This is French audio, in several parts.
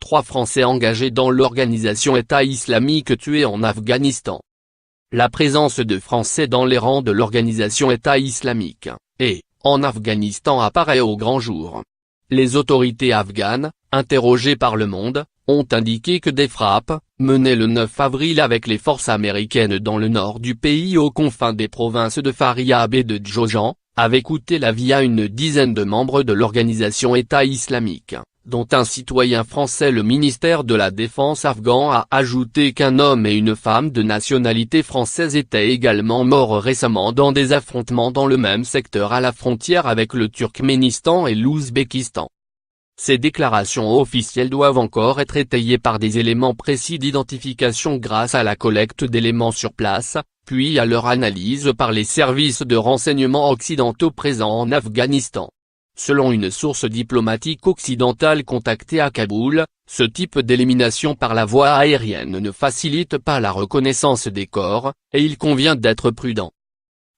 3 Français engagés dans l'organisation État islamique tués en Afghanistan. La présence de Français dans les rangs de l'organisation État islamique, et, en Afghanistan apparaît au grand jour. Les autorités afghanes, interrogées par Le Monde, ont indiqué que des frappes, menées le 9 avril avec les forces américaines dans le nord du pays aux confins des provinces de Faryab et de Jowzjan, avaient coûté la vie à une dizaine de membres de l'organisation État islamique, dont un citoyen français. Le ministère de la Défense afghan a ajouté qu'un homme et une femme de nationalité française étaient également morts récemment dans des affrontements dans le même secteur à la frontière avec le Turkménistan et l'Ouzbékistan. Ces déclarations officielles doivent encore être étayées par des éléments précis d'identification grâce à la collecte d'éléments sur place, puis à leur analyse par les services de renseignement occidentaux présents en Afghanistan. Selon une source diplomatique occidentale contactée à Kaboul, ce type d'élimination par la voie aérienne ne facilite pas la reconnaissance des corps, et il convient d'être prudent.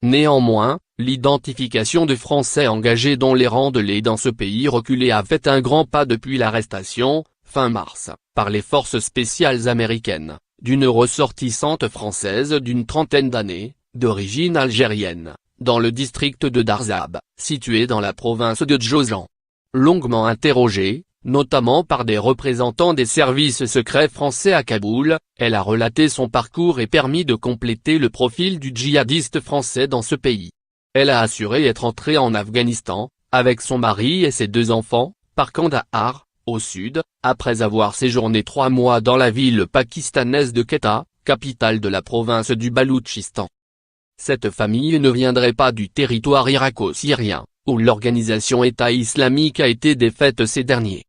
Néanmoins, l'identification de Français engagés dans les rangs de l'État dans ce pays reculé a fait un grand pas depuis l'arrestation, fin mars, par les forces spéciales américaines, d'une ressortissante française d'une trentaine d'années, d'origine algérienne, dans le district de Darzab, situé dans la province de Jowzjan. Longuement interrogée, notamment par des représentants des services secrets français à Kaboul, elle a relaté son parcours et permis de compléter le profil du djihadiste français dans ce pays. Elle a assuré être entrée en Afghanistan, avec son mari et ses 2 enfants, par Kandahar, au sud, après avoir séjourné 3 mois dans la ville pakistanaise de Quetta, capitale de la province du Baloutchistan. Cette famille ne viendrait pas du territoire irako-syrien, où l'organisation État islamique a été défaite ces derniers